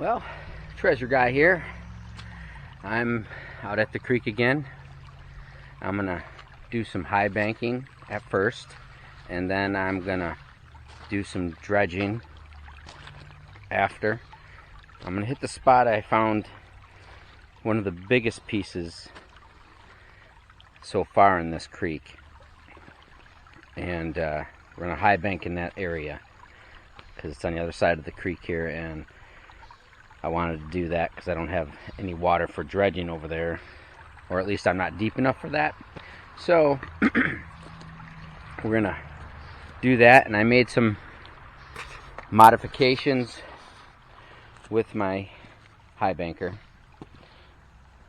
Well, treasure guy here. I'm out at the creek again. I'm gonna do some high banking at first, and then I'm gonna do some dredging after. I'm gonna hit the spot I found one of the biggest pieces so far in this creek, and we're gonna high bank in that area because it's on the other side of the creek here, and I wanted to do that because I don't have any water for dredging over there, or at least I'm not deep enough for that. So we're gonna do that, and I made some modifications with my high banker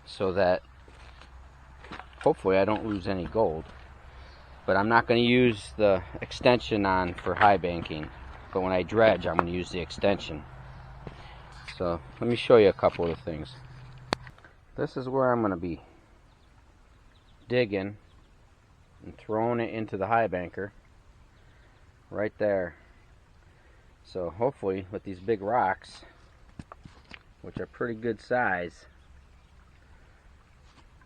so that hopefully I don't lose any gold. But I'm not going to use the extension on for high banking, but when I dredge I'm going to use the extension. So let me show you a couple of things. This is where I'm going to be digging and throwing it into the high banker right there. So hopefully with these big rocks, which are pretty good size,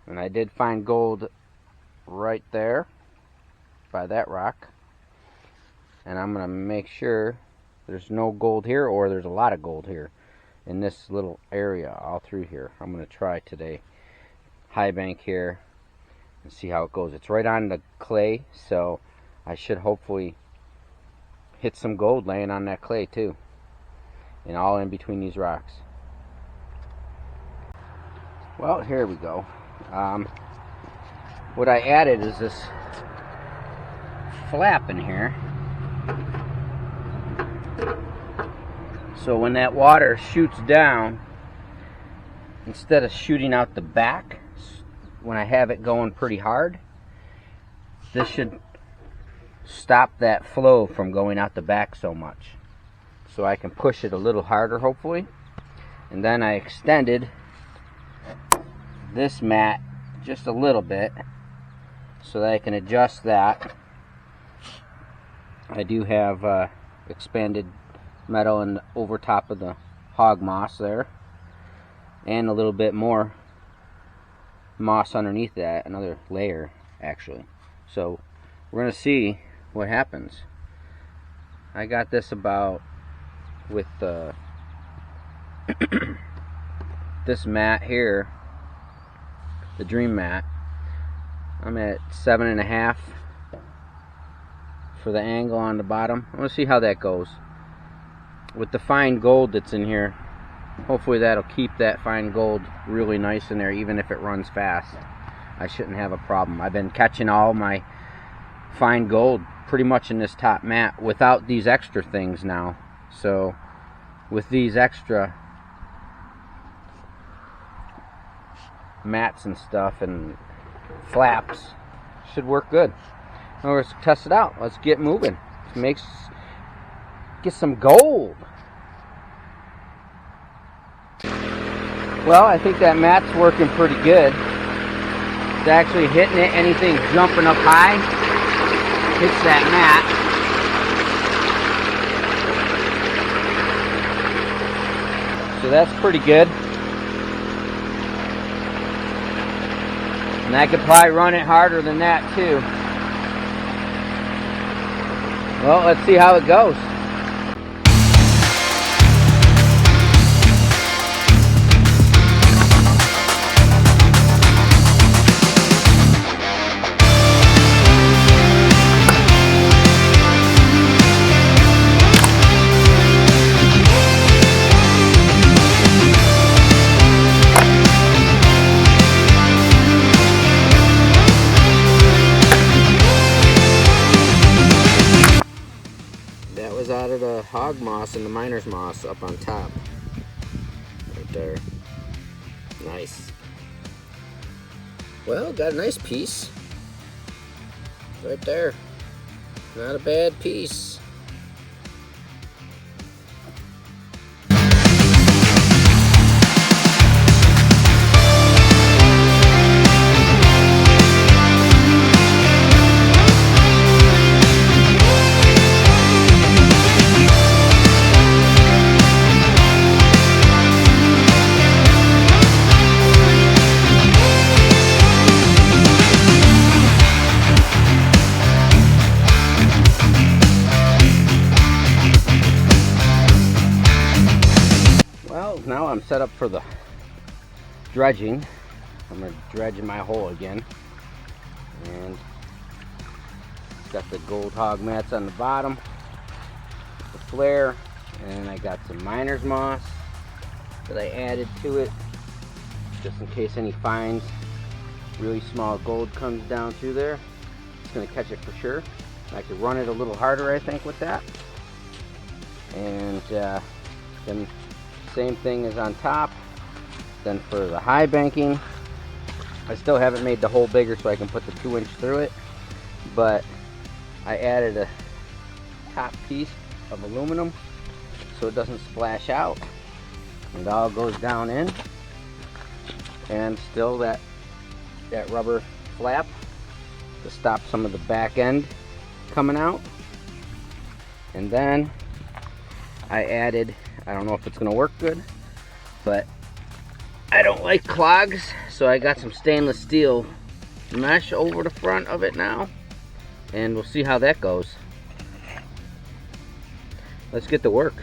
and I did find gold right there by that rock, and I'm going to make sure there's no gold here, or there's a lot of gold here in this little area all through here. I'm going to try today high bank here and see how it goes. It's right on the clay, so I should hopefully hit some gold laying on that clay too, and all in between these rocks. Well, here we go. What I added is this flap in here, so when that water shoots down, instead of shooting out the back when I have it going pretty hard, this should stop that flow from going out the back so much, so I can push it a little harder hopefully. And then I extended this mat just a little bit so that I can adjust that. I do have expanded metal in over top of the hog moss there, and a little bit more moss underneath that, another layer actually. So we're gonna see what happens. I got this about with this mat here, the Dream mat. I'm at 7.5 for the angle on the bottom. I want to see how that goes with the fine gold that's in here. Hopefully that'll keep that fine gold really nice in there, even if it runs fast. I shouldn't have a problem. I've been catching all my fine gold pretty much in this top mat without these extra things now. So with these extra mats and stuff and flaps, should work good. Now let's test it out. Let's get moving. Get some gold. Well, I think that mat's working pretty good. It's actually hitting it. Anything jumping up high hits that mat. So that's pretty good. And I could probably run it harder than that too. Well, let's see how it goes. Out of the hog moss and the miner's moss up on top right there. Nice. Well, got a nice piece right there. Not a bad piece. now I'm set up for the dredging. I'm going to dredge in my hole again. And got the gold hog mats on the bottom, the flare, and I got some miner's moss that I added to it just in case any fines, really small gold comes down through there. It's going to catch it for sure. I could run it a little harder, I think, with that. And then same thing is on top. Then for the high banking, I still haven't made the hole bigger so I can put the 2-inch through it, but I added a top piece of aluminum so it doesn't splash out. It all goes down in, and still that rubber flap to stop some of the back end coming out. And then I added, I don't know if it's going to work good, but I don't like clogs, so I got some stainless steel mesh over the front of it now, and we'll see how that goes. Let's get to work.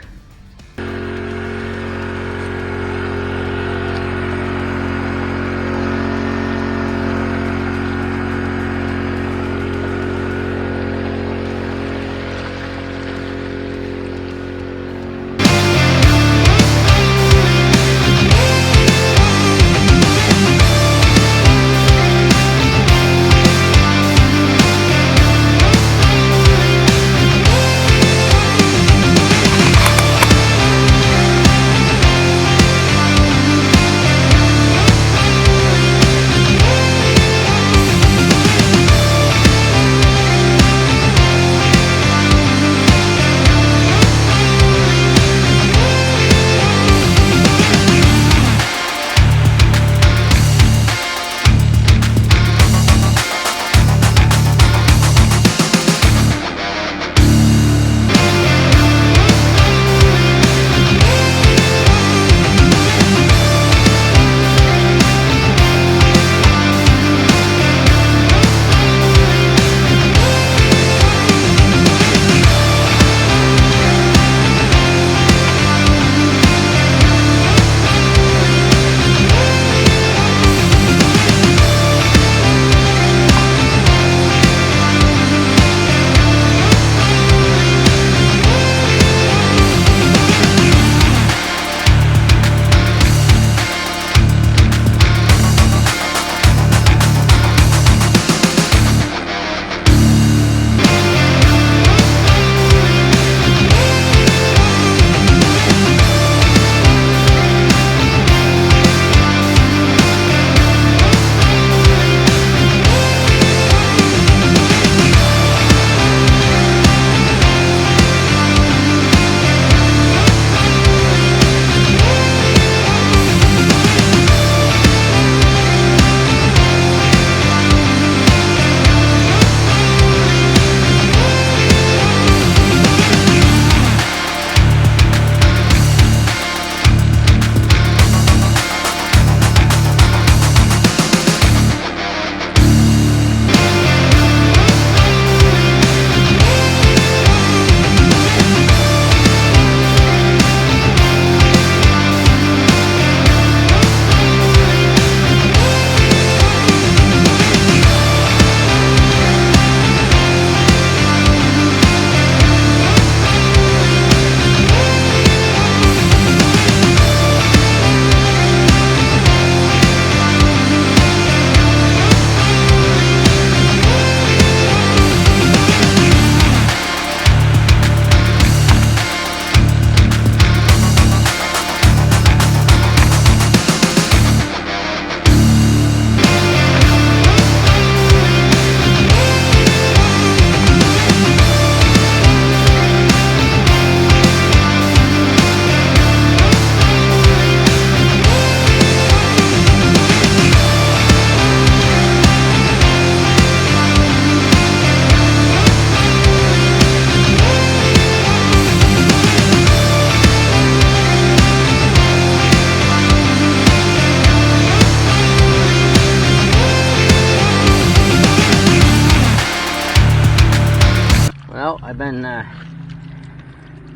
I've been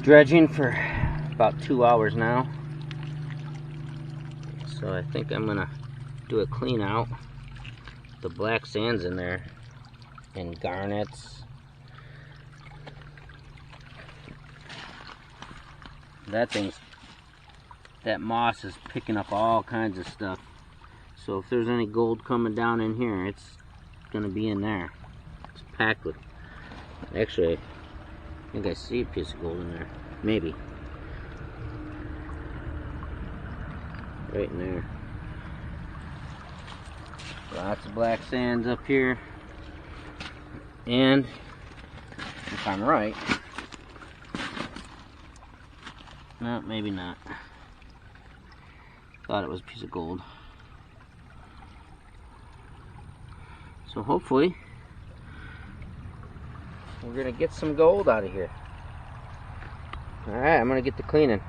dredging for about 2 hours now, So I think I'm gonna do a clean out. The black sand's in there, and garnets. That moss is picking up all kinds of stuff. So if there's any gold coming down in here, it's gonna be in there. It's packed with, actually, I think I see a piece of gold in there. Maybe. Right in there. Lots of black sands up here. And if I'm right, no, maybe not. Thought it was a piece of gold. So hopefully we're gonna get some gold out of here. Alright, I'm gonna get to cleaning.